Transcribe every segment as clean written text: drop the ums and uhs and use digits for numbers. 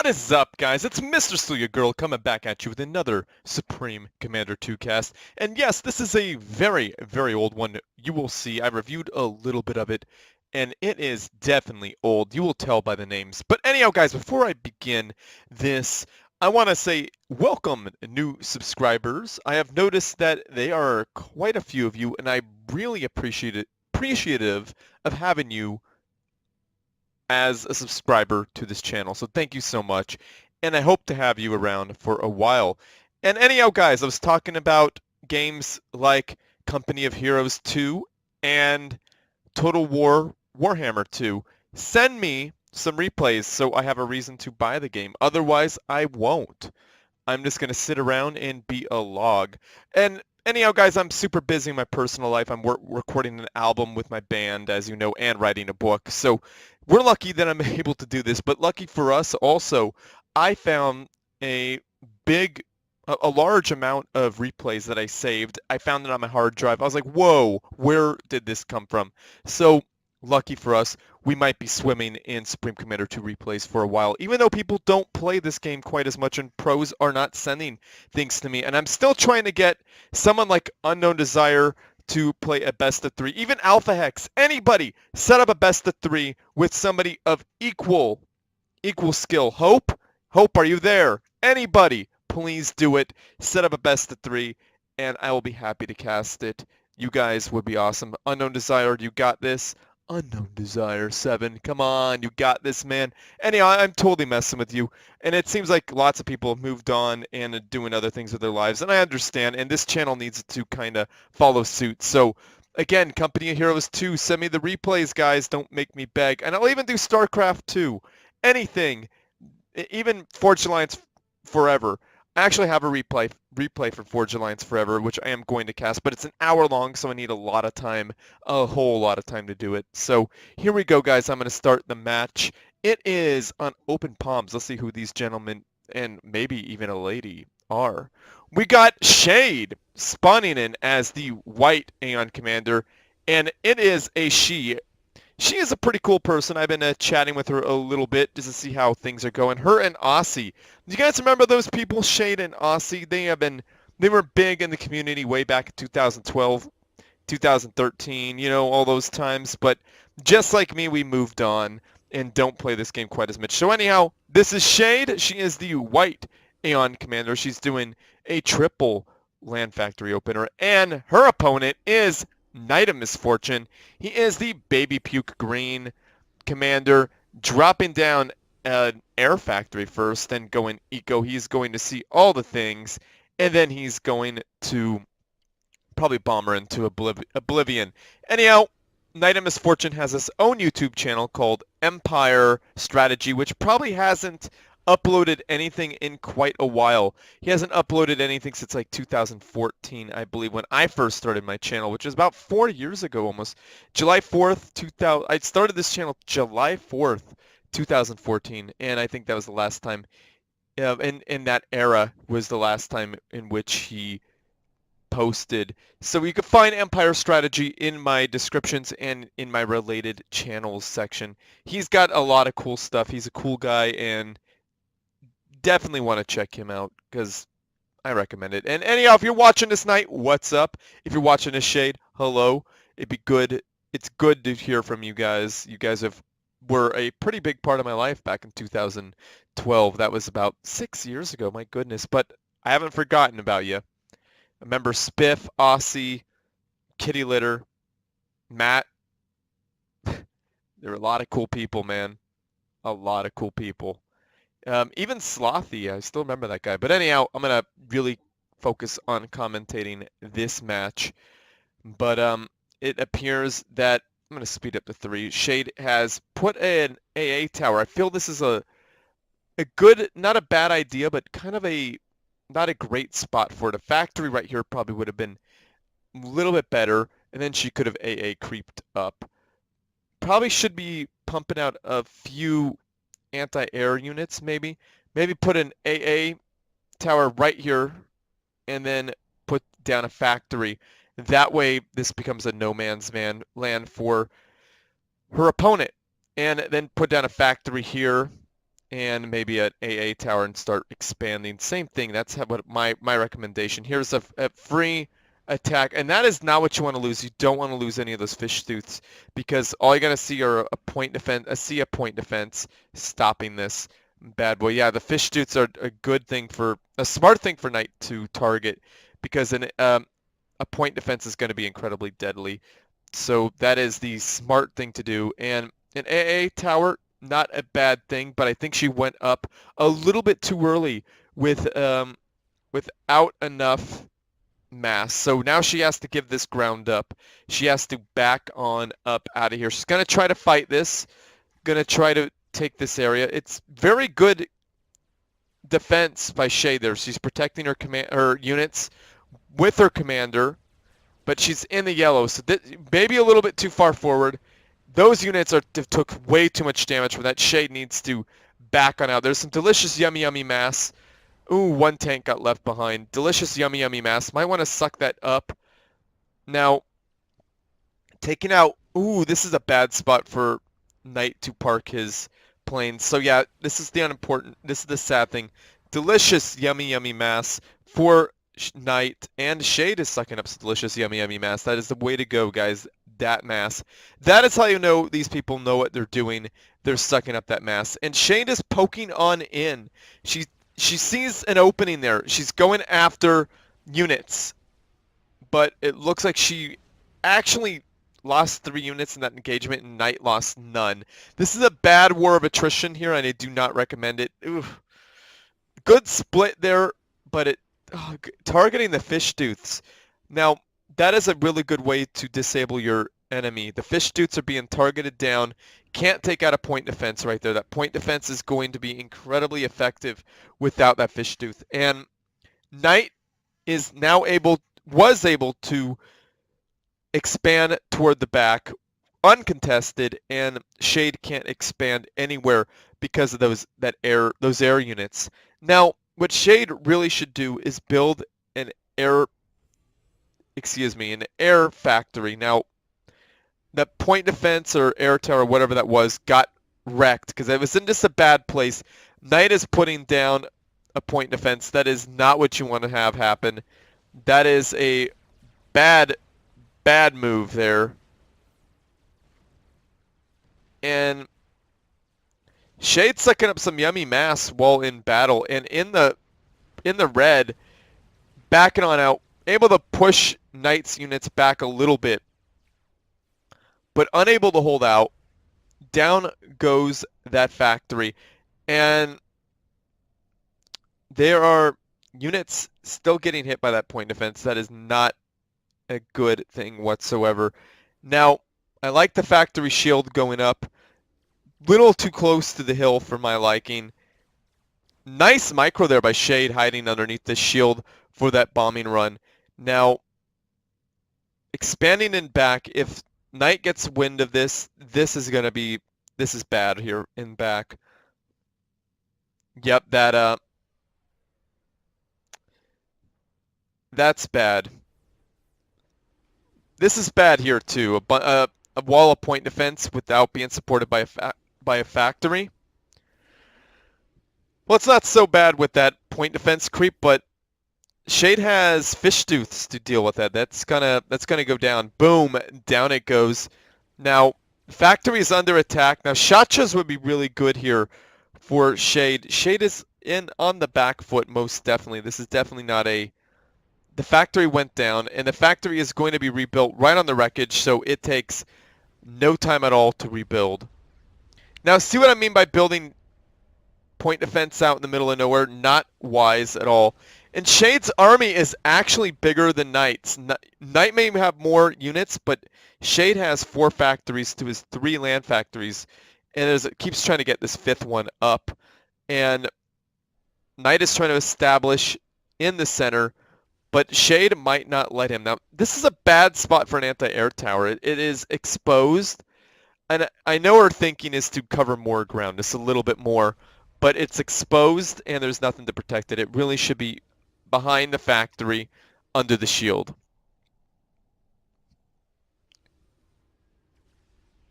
is up, guys? It's Mr.StealUrGurl coming back at you with another Supreme Commander 2 cast. And yes, this is a very, very old one. You will see, I reviewed a little bit of it, and it is definitely old. You will tell by the names. But anyhow, guys, before I begin this, I want to say welcome, new subscribers. I have noticed that they are quite a few of you, and I really appreciative of having you as a subscriber to this channel. So thank you so much. And I hope to have you around for a while. And anyhow, guys, I was talking about games like Company of Heroes 2 and Total War Warhammer 2. Send me some replays so I have a reason to buy the game. Otherwise, I won't. I'm just going to sit around and be a log. And anyhow, guys, I'm super busy in my personal life. I'm recording an album with my band, as you know, and writing a book. So we're lucky that I'm able to do this. But lucky for us also, I found a large amount of replays that I saved. I found it on my hard drive. I was like, whoa, where did this come from? So lucky for us, we might be swimming in Supreme Commander 2 replays for a while, even though people don't play this game quite as much and pros are not sending things to me. And I'm still trying to get someone like Unknown Desire to play a best of 3. Even Alpha Hex, anybody, set up a best of 3 with somebody of equal skill. Hope, are you there? Anybody, please do it. Set up a best of 3, and I will be happy to cast it. You guys would be awesome. Unknown Desire, you got this. Unknown Desire 7, come on, you got this, man. Anyhow, I'm totally messing with you, and it seems like lots of people have moved on and are doing other things with their lives, and I understand, and this channel needs to kind of follow suit. So, again, Company of Heroes 2, send me the replays, guys. Don't make me beg. And I'll even do StarCraft 2. Anything. Even Forge Alliance Forever. I actually have a replay for Forge Alliance Forever, which I am going to cast, but it's an hour long, so I need a lot of time, a whole lot of time to do it. So here we go, guys. I'm going to start the match. It is on open palms. Let's see who these gentlemen, and maybe even a lady, are. We got Shade spawning in as the white Aeon Commander, and it is a she. She is a pretty cool person. I've been chatting with her a little bit just to see how things are going. Her and Aussie. Do you guys remember those people, Shade and Aussie? They were big in the community way back in 2012, 2013, you know, all those times. But just like me, we moved on and don't play this game quite as much. So anyhow, this is Shade. She is the white Aeon Commander. She's doing a triple Land Factory opener. And her opponent is NiteofMisfortune. He is the Baby Puke Green Commander, dropping down an Air Factory first, then going Eco. He's going to see all the things, and then he's going to probably bomber into Oblivion. Anyhow, NiteofMisfortune has his own YouTube channel called Empire Strategy, which probably hasn't uploaded anything in quite a while. He hasn't uploaded anything since like 2014, I believe, when I first started my channel, which was about 4 years ago almost. July 4th, 2000. I started this channel July 4th, 2014, and I think that was the last time, in that era was the last time in which he posted. So you can find Empire Strategy in my descriptions and in my related channels section. He's got a lot of cool stuff. He's a cool guy, and definitely want to check him out because I recommend it. And anyhow, if you're watching this night, what's up? If you're watching this, Shade, hello. It'd be good. It's good to hear from you guys. You guys were a pretty big part of my life back in 2012. That was about 6 years ago. My goodness. But I haven't forgotten about you. I remember Spiff, Aussie, Kitty Litter, Matt. There were a lot of cool people, man. A lot of cool people. Even Slothy, I still remember that guy. But anyhow, I'm going to really focus on commentating this match. But it appears that, I'm going to speed up to 3. Shade has put an AA tower. I feel this is a good, not a bad idea, but kind of not a great spot for it. A factory right here probably would have been a little bit better. And then she could have AA creeped up. Probably should be pumping out a few anti-air units, maybe put an AA tower right here and then put down a factory. That way this becomes a no man's land for her opponent, and then put down a factory here and maybe an AA tower and start expanding. Same thing. That's what my recommendation. Here's a free attack, and that is not what you want to lose. You don't want to lose any of those fish stoots because all you're gonna see are a point defense. A point defense stopping this bad boy. Yeah, the fish stoots are a good thing for a smart thing for Knight to target because a point defense is going to be incredibly deadly. So that is the smart thing to do. And an AA tower, not a bad thing, but I think she went up a little bit too early with without enough mass. So now she has to give this ground up. She has to back on up out of here. She's going to try to fight this, going to try to take this area. It's very good defense by Shay there. She's protecting her units with her commander, but she's in the yellow, so maybe a little bit too far forward. Those units took way too much damage from that. Shade needs to back on out. There's some delicious yummy yummy mass. Ooh, one tank got left behind. Delicious yummy yummy mass. Might want to suck that up. Now, taking out... Ooh, this is a bad spot for Knight to park his planes. So yeah, this is the unimportant... This is the sad thing. Delicious yummy yummy mass for Knight, and Shade is sucking up some delicious yummy yummy mass. That is the way to go, guys. That mass. That is how you know these people know what they're doing. They're sucking up that mass. And Shade is poking on in. She sees an opening there. She's going after units. But it looks like she actually lost 3 units in that engagement, and Knight lost none. This is a bad war of attrition here, and I do not recommend it. Oof. Good split there, but targeting the fish stoots. Now, that is a really good way to disable your enemy. The fish stoots are being targeted down. Can't take out a point defense right there. That point defense is going to be incredibly effective without that fish stooth. And Knight was able to expand toward the back uncontested, and Shade can't expand anywhere because of those air units. Now, what Shade really should do is build an air factory. Now, that point defense or air tower, whatever that was, got wrecked because it was in just a bad place. Knight is putting down a point defense. That is not what you want to have happen. That is a bad move there. And Shade's sucking up some yummy mass while in battle, and in the red, backing on out, able to push Knight's units back a little bit, but unable to hold out. Down goes that factory, and there are units still getting hit by that point defense. That is not a good thing whatsoever. Now, I like the factory shield going up. Little too close to the hill for my liking. Nice micro there by Shade hiding underneath the shield for that bombing run. Now, expanding in back, if Knight gets wind of this, this is bad here in back. Yep, that's bad. This is bad here too. A wall of point defense without being supported by a factory. Well, it's not so bad with that point defense creep, but Shade has fish tooths to deal with that. That's gonna go down. Boom, down it goes. Now, factory is under attack. Now, Shachas would be really good here for Shade. Shade is on the back foot most definitely. This is definitely not a... The factory went down, and the factory is going to be rebuilt right on the wreckage, so it takes no time at all to rebuild. Now, see what I mean by building point defense out in the middle of nowhere? Not wise at all. And Shade's army is actually bigger than Knight's. Knight may have more units, but Shade has 4 factories to his 3 land factories, and it keeps trying to get this 5th one up. And Knight is trying to establish in the center, but Shade might not let him. Now, this is a bad spot for an anti-air tower. It is exposed, and I know her thinking is to cover more ground, just a little bit more, but it's exposed, and there's nothing to protect it. It really should be behind the factory, under the shield.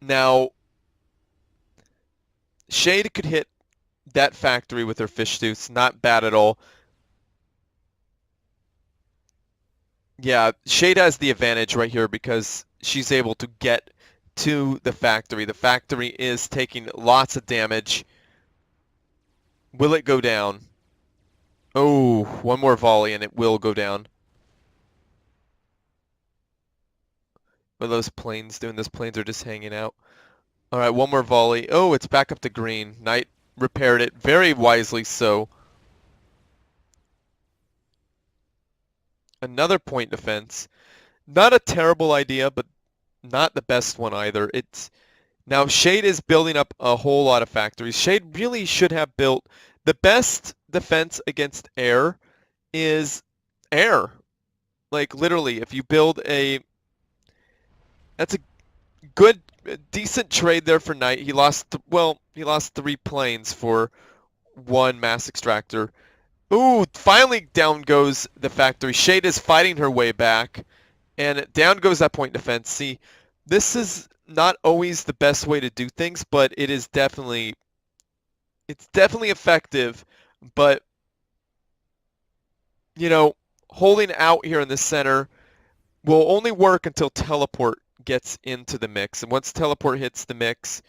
Now, Shade could hit that factory with her fish suits. Not bad at all. Yeah, Shade has the advantage right here because she's able to get to the factory. The factory is taking lots of damage. Will it go down? Oh, one more volley and it will go down. What are those planes doing? Those planes are just hanging out. All right, one more volley. Oh, it's back up to green. Knight repaired it very wisely so. Another point defense. Not a terrible idea, but not the best one either. It's now Shade is building up a whole lot of factories. Shade really should have built the best defense against air is air. Like literally, if you build that's a good, decent trade there for Knight. He lost, well, he lost 3 planes for 1 mass extractor. Ooh, finally down goes the factory. Shade is fighting her way back, and down goes that point defense. See, this is not always the best way to do things, but it is definitely, it's definitely effective. But, you know, holding out here in the center will only work until teleport gets into the mix. And once teleport hits the mix,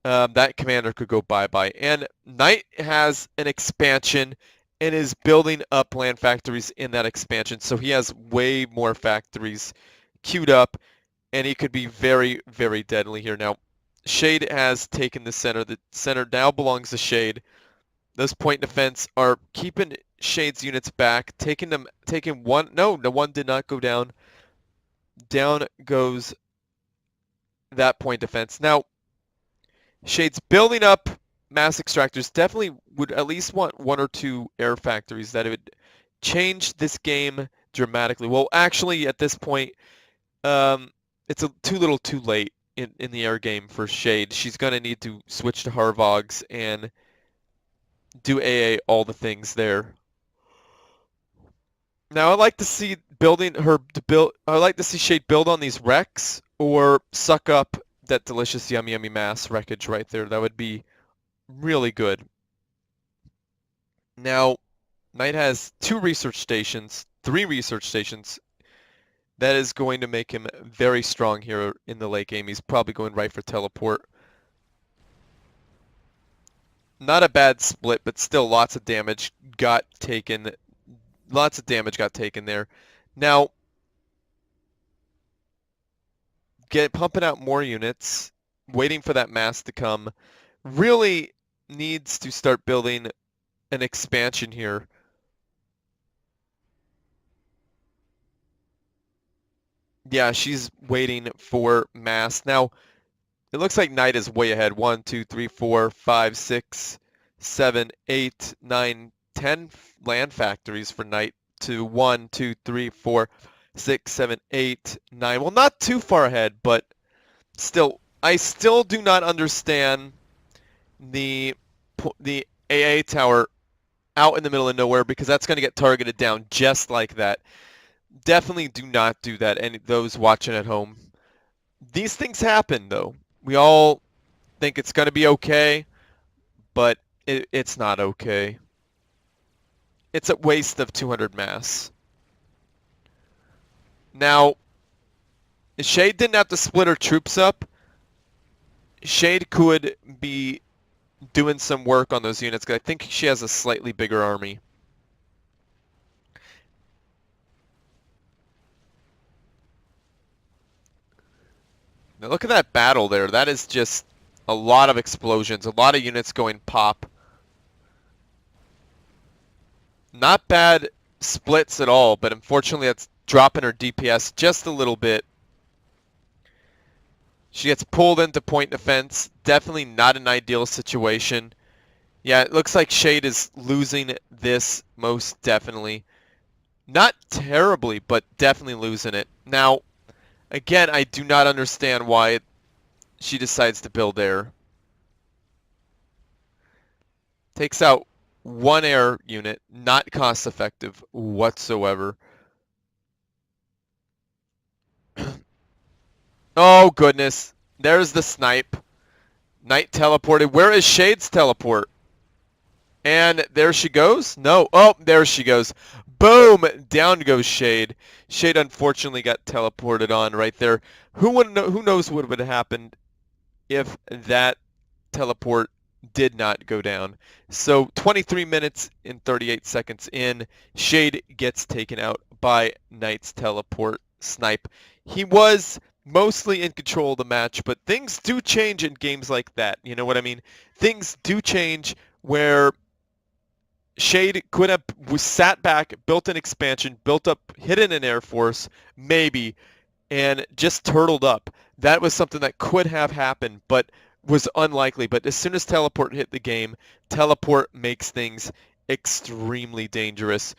that commander could go bye-bye. And Knight has an expansion and is building up land factories in that expansion. So he has way more factories queued up, and he could be very, very deadly here. Now, Shade has taken the center. The center now belongs to Shade. Those point defense are keeping Shade's units back, taking one. No, the one did not go down. Down goes that point defense. Now, Shade's building up mass extractors. Definitely would at least want 1 or 2 air factories that would change this game dramatically. Well, actually, at this point, it's too little too late in the air game for Shade. She's going to need to switch to Harvogs and do AA all the things there. Now, I'd like to see I'd like to see Shade build on these wrecks or suck up that delicious yummy yummy mass wreckage right there. That would be really good. Now, Knight has 2 research stations, 3 research stations. That is going to make him very strong here in the late game. He's probably going right for teleport. Not a bad split, but still lots of damage got taken. Lots of damage got taken there. Now, pumping out more units, waiting for that mass to come. Really needs to start building an expansion here. Yeah, she's waiting for mass. Now, it looks like Knight is way ahead. 1, 2, 3, 4, 5, 6, 7, 8, 9, 10 land factories for Knight to 1, 2, 3, 4, 6, 7, 8, 9. Well, not too far ahead, but still, I still do not understand the AA tower out in the middle of nowhere because that's going to get targeted down just like that. Definitely do not do that, and those watching at home. These things happen, though. We all think it's going to be okay, but it's not okay. It's a waste of 200 mass. Now, if Shade didn't have to split her troops up, Shade could be doing some work on those units, because I think she has a slightly bigger army. Now look at that battle there. That is just a lot of explosions, a lot of units going pop. Not bad splits at all, but unfortunately that's dropping her DPS just a little bit. She gets pulled into point defense. Definitely not an ideal situation. Yeah, it looks like Shade is losing this most definitely. Not terribly, but definitely losing it. Now, again, I do not understand why she decides to build air. Takes out 1 air unit, not cost effective whatsoever. Oh goodness, there's the snipe. Knight teleported. Where is Shade's teleport? And there she goes. No. Oh, there she goes. Boom! Down goes Shade. Shade unfortunately got teleported on right there. Who knows what would have happened if that teleport did not go down. So 23 minutes and 38 seconds in, Shade gets taken out by Knight's teleport snipe. He was mostly in control of the match, but things do change in games like that. You know what I mean? Things do change where Shade could have sat back, built an expansion, built up, hidden an Air Force, maybe, and just turtled up. That was something that could have happened, but was unlikely. But as soon as teleport hit the game, teleport makes things extremely dangerous,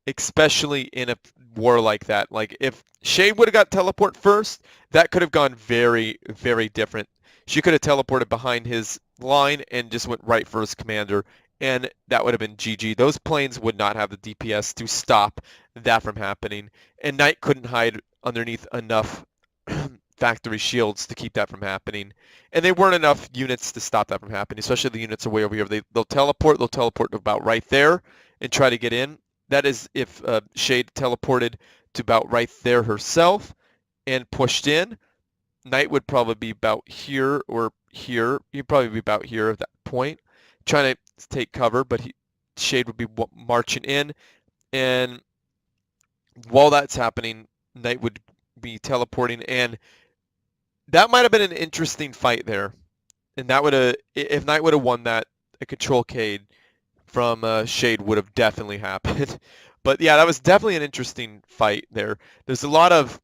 especially in a war like that. Like if Shade would have got teleport first, that could have gone very, very different. She could have teleported behind his line and just went right for his commander, and that would have been GG. Those planes would not have the DPS to stop that from happening, and Knight couldn't hide underneath enough factory shields to keep that from happening. And they weren't enough units to stop that from happening, especially the units are way over here. They'll teleport about right there and try to get in. That is if Shade teleported to about right there herself and pushed in. Knight would probably be about here or here. He'd probably be about here at that point, trying to take cover, but Shade would be marching in. And while that's happening, Knight would be teleporting, and that might have been an interesting fight there. And that would have, if Knight would have won that, a control Cade from Shade would have definitely happened. But yeah, that was definitely an interesting fight there. There's a lot of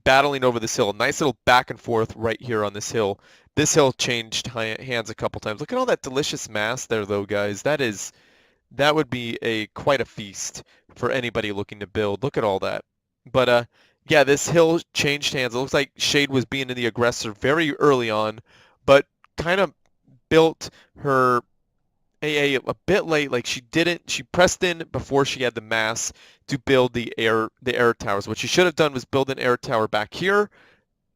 battling over this hill. Nice little back and forth right here on this hill. This hill changed hands a couple times. Look at all that delicious mass there, though, guys. That would be quite a feast for anybody looking to build. Look at all that. But yeah, this hill changed hands. It looks like Shade was being the aggressor very early on, but kind of built her AA a bit late. Like she pressed in before she had the mass to build the air towers. What she should have done was build an air tower back here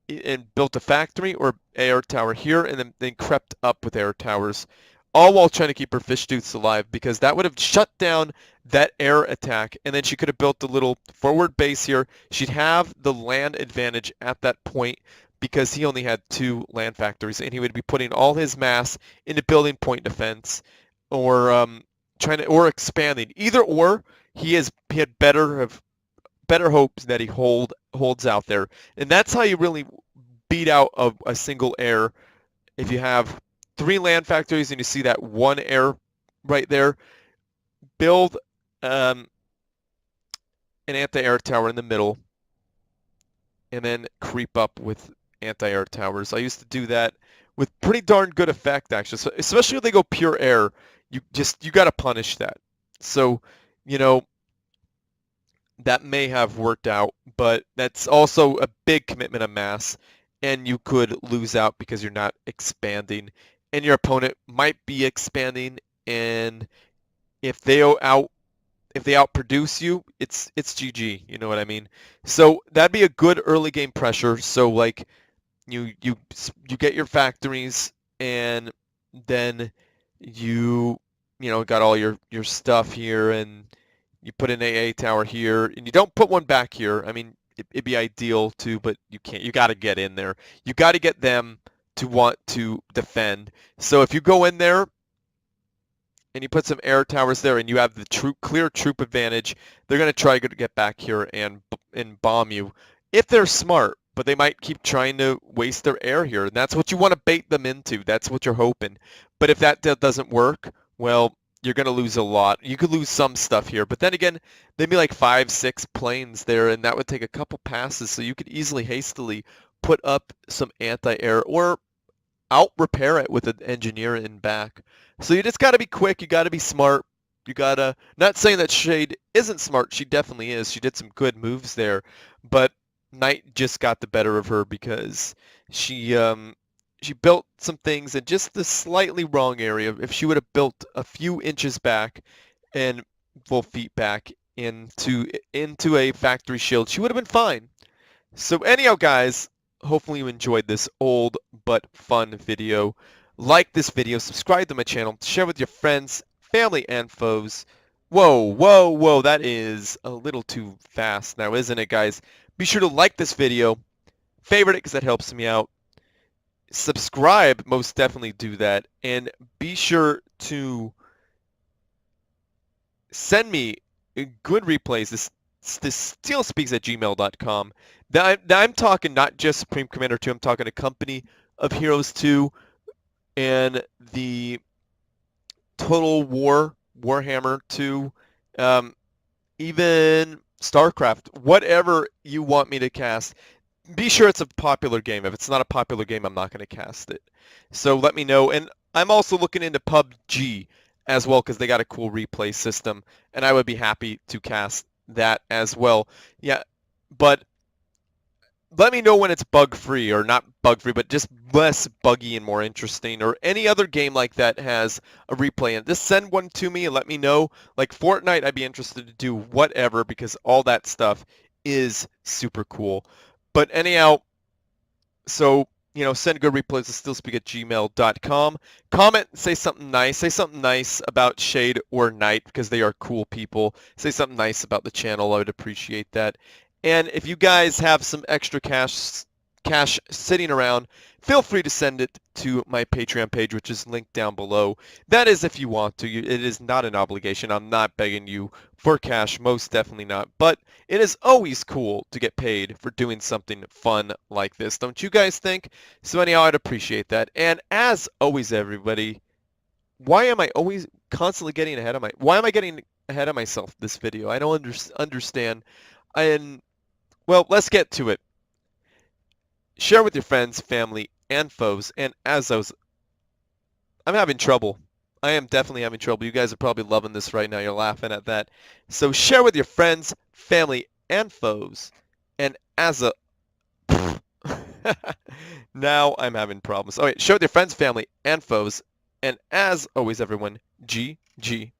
and built a factory, or air tower here, and then crept up with air towers, all while trying to keep her fish tooths alive, because that would have shut down that air attack, and then she could have built a little forward base here. She'd have the land advantage at that point because he only had 2 land factories, and he would be putting all his mass into building point defense or expanding. Either or, he had better hopes that he holds out there, and that's how you really beat out a single air. If you have 3 land factories and you see that 1 air right there, build an anti-air tower in the middle, and then creep up with anti-air towers. I used to do that with pretty darn good effect, actually. So especially when they go pure air, you got to punish that. So, you know, that may have worked out, but that's also a big commitment of mass, and you could lose out because you're not expanding, and your opponent might be expanding, and if they outproduce you, it's GG. You know what I mean? So that'd be a good early game pressure. So like you get your factories, and then you got all your stuff here, and you put an AA tower here, and you don't put one back here. I mean, it'd be ideal too, but you can't. You got to get in there. You got to get them to want to defend. So if you go in there and you put some air towers there, and you have the clear troop advantage, they're going to try to get back here and bomb you if they're smart. But they might keep trying to waste their air here, and that's what you want to bait them into. That's what you're hoping. But if that doesn't work, well, you're going to lose a lot. You could lose some stuff here, but then again, there'd be like 5, 6 planes there, and that would take a couple passes, so you could easily, hastily put up some anti-air or out-repair it with an engineer in back. So you just got to be quick. You got to be smart. You got to, not saying that Shade isn't smart. She definitely is. She did some good moves there, but Knight just got the better of her because she built some things in just the slightly wrong area. If she would have built a few inches back and full feet back into a factory shield, she would have been fine. So anyhow, guys, hopefully you enjoyed this old but fun video. Like this video, subscribe to my channel, share with your friends, family and foes. Whoa, whoa, whoa, that is a little too fast now, isn't it, guys? Be sure to like this video, favorite it because that helps me out. Subscribe, most definitely do that, and be sure to send me good replays. This StealSpeaks@gmail.com. I'm talking not just Supreme Commander 2, I'm talking a Company of Heroes 2 and the Total War, Warhammer 2, even StarCraft, whatever you want me to cast. Be sure it's a popular game. If it's not a popular game, I'm not going to cast it. So let me know. And I'm also looking into PUBG as well because they got a cool replay system, and I would be happy to cast that as well. Yeah, but let me know when it's bug-free, or not bug-free, but just less buggy and more interesting, or any other game like that has a replay. And just send one to me and let me know. Like Fortnite, I'd be interested to do whatever because all that stuff is super cool. But anyhow, so, send good replays to stealspeak@gmail.com. Comment, say something nice. Say something nice about Shade or Knight because they are cool people. Say something nice about the channel. I would appreciate that. And if you guys have some extra cash sitting around, feel free to send it to my Patreon page, which is linked down below. That is if you want to. It is not an obligation. I'm not begging you for cash, most definitely not. But it is always cool to get paid for doing something fun like this. Don't you guys think? So anyhow, I'd appreciate that. And as always, everybody, why am I always constantly getting ahead of why am I getting ahead of myself this video? I don't understand. And, well, let's get to it. Share with your friends, family, and foes. And as I'm having trouble. I am definitely having trouble. You guys are probably loving this right now. You're laughing at that. So share with your friends, family, and foes. And as a... Now I'm having problems. All right, share with your friends, family, and foes. And as always, everyone, GG.